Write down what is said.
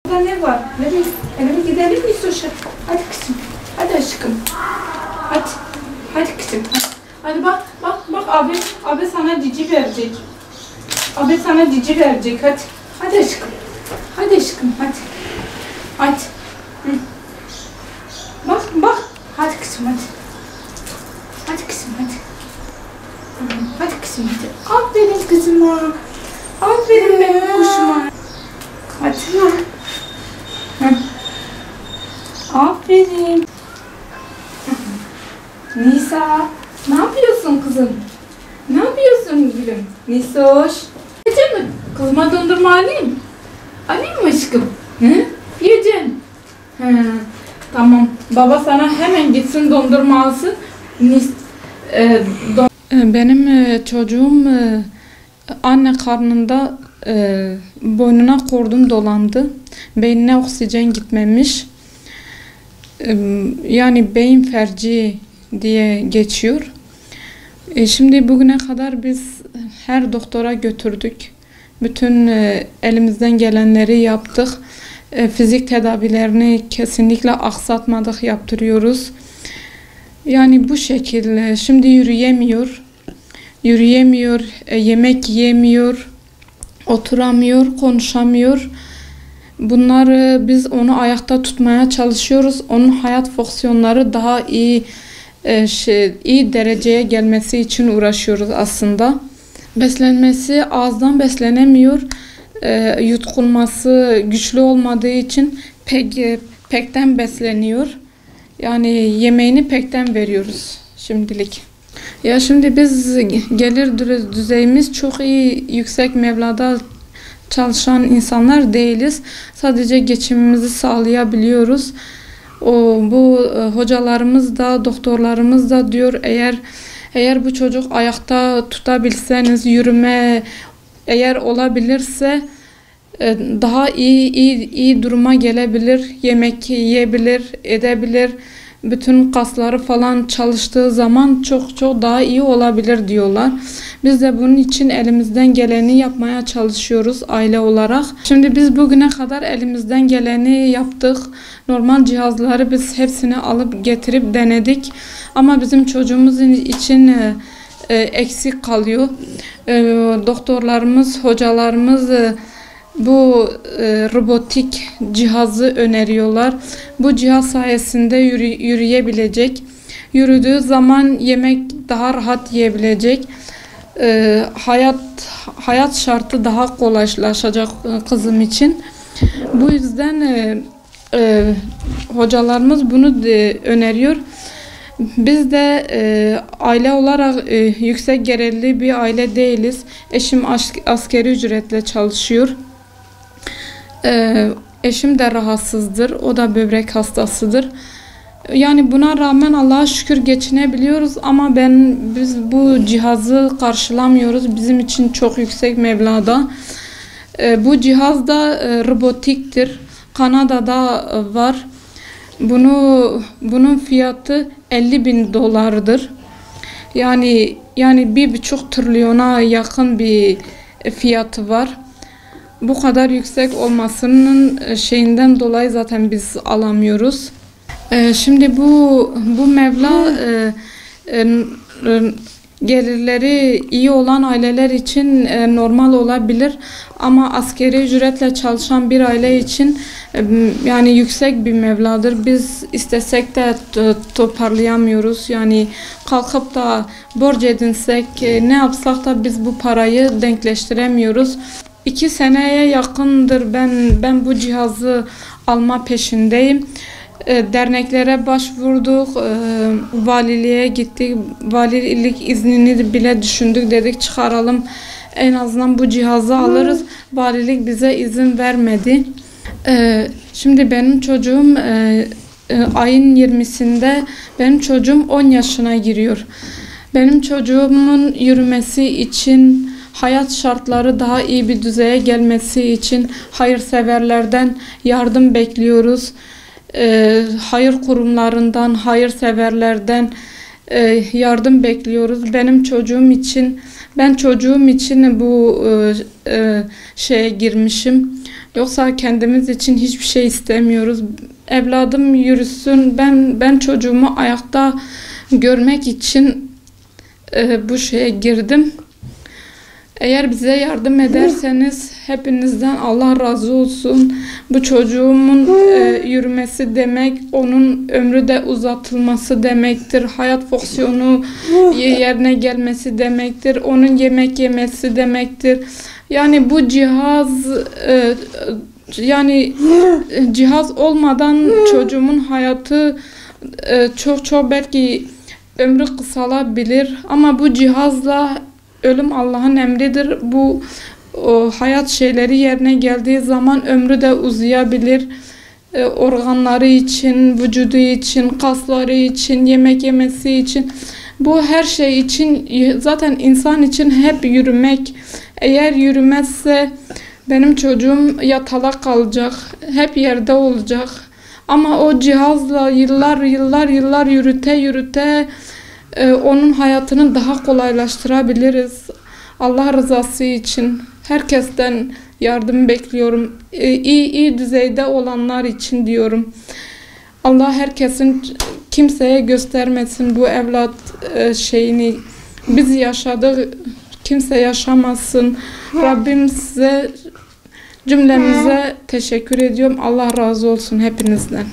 Burada ne var? Eve gidelim mi Suşa? Hadi kızım. Hadi aşkım. Hadi. Hadi kızım. Hadi bak abi sana cici verecek. Abi sana cici verecek. Hadi. Hadi aşkım. Hadi aşkım. Hadi. Hadi. Hı. Bak. Hadi kızım hadi. Hadi kızım hadi. Hadi kızım hadi. Aferin kızıma. Aferin benim kuşuma. Hadi. Hı. Aferin. Nisa, ne yapıyorsun kızım? Ne yapıyorsun gülüm? Nisoş. Yiyecek mi? Kızıma dondurma alayım. Alayım mı aşkım? Hı? Yiyeceksin. Hı. Tamam. Baba sana hemen gitsin dondurma alsın. Benim çocuğum anne karnında boynuna kordon dolandı. Beynine oksijen gitmemiş. Yani beyin felci diye geçiyor. Şimdi bugüne kadar biz her doktora götürdük. Bütün elimizden gelenleri yaptık. Fizik tedavilerini kesinlikle aksatmadık, yaptırıyoruz. Yani bu şekilde. Şimdi yürüyemiyor, yemek yiyemiyor, oturamıyor, konuşamıyor. Bunları biz onu ayakta tutmaya çalışıyoruz. Onun hayat fonksiyonları daha iyi dereceye gelmesi için uğraşıyoruz aslında. Beslenmesi ağızdan beslenemiyor. Yutkunması güçlü olmadığı için pekten besleniyor. Yani yemeğini pekten veriyoruz şimdilik. Ya şimdi biz gelir düzeyimiz çok iyi, yüksek mevlada çalışan insanlar değiliz. Sadece geçimimizi sağlayabiliyoruz. Bu hocalarımız da doktorlarımız da diyor eğer bu çocuk ayakta tutabilseniz, yürüme eğer olabilirse daha iyi duruma gelebilir, yemek yiyebilir, edebilir. Bütün kasları falan çalıştığı zaman çok daha iyi olabilir diyorlar. Biz de bunun için elimizden geleni yapmaya çalışıyoruz aile olarak. Şimdi biz bugüne kadar elimizden geleni yaptık. Normal cihazları biz hepsini alıp getirip denedik. Ama bizim çocuğumuzun için eksik kalıyor. Doktorlarımız, hocalarımız bu robotik cihazı öneriyorlar. Bu cihaz sayesinde yürüyebilecek. Yürüdüğü zaman yemek daha rahat yiyebilecek. Hayat şartı daha kolaylaşacak kızım için. Bu yüzden hocalarımız bunu öneriyor. Biz de aile olarak yüksek gelirli bir aile değiliz. Eşim asgari ücretle çalışıyor. Eşim de rahatsızdır. O da böbrek hastasıdır. Yani buna rağmen Allah'a şükür geçinebiliyoruz ama biz bu cihazı karşılamıyoruz. Bizim için çok yüksek meblağda. Bu cihaz da robotiktir. Kanada'da var. Bunun fiyatı $50.000'dır. Yani 1,5 trilyona yakın bir fiyatı var. Bu kadar yüksek olmasının şeyinden dolayı zaten biz alamıyoruz. Şimdi bu meblağ gelirleri iyi olan aileler için normal olabilir ama asgari ücretle çalışan bir aile için yani yüksek bir meblağdır. Biz istesek de toparlayamıyoruz. Yani kalkıp da borç edinsek ne yapsak da biz bu parayı denkleştiremiyoruz. 2 seneye yakındır ben bu cihazı alma peşindeyim. Derneklere başvurduk, valiliğe gittik, valilik iznini bile düşündük, dedik çıkaralım en azından bu cihazı alırız. Valilik bize izin vermedi. Şimdi benim çocuğum ayın 20'sinde benim çocuğum 10 yaşına giriyor. Benim çocuğumun yürümesi için, hayat şartları daha iyi bir düzeye gelmesi için hayırseverlerden yardım bekliyoruz. Hayır kurumlarından, hayırseverlerden yardım bekliyoruz. Ben çocuğum için bu şeye girmişim. Yoksa kendimiz için hiçbir şey istemiyoruz. Evladım yürüsün, ben çocuğumu ayakta görmek için bu şeye girdim. Eğer bize yardım ederseniz hepinizden Allah razı olsun. Bu çocuğumun yürümesi demek, onun ömrü de uzatılması demektir. Hayat fonksiyonu yerine gelmesi demektir. Onun yemek yemesi demektir. Yani bu cihaz cihaz olmadan çocuğumun hayatı çok belki ömrü kısalabilir. Ama bu cihazla ölüm Allah'ın emridir. Bu hayat şeyleri yerine geldiği zaman ömrü de uzayabilir. Organları için, vücudu için, kasları için, yemek yemesi için. Bu her şey için, zaten insan için hep yürümek. Eğer yürümezse benim çocuğum yatalak kalacak, hep yerde olacak. Ama o cihazla yıllar yürüte onun hayatını daha kolaylaştırabiliriz. Allah rızası için herkesten yardım bekliyorum. İyi düzeyde olanlar için diyorum. Allah herkesin, kimseye göstermesin bu evlat şeyini. Biz yaşadık, kimse yaşamasın. Rabbim size, cümlemize teşekkür ediyorum. Allah razı olsun hepinizden.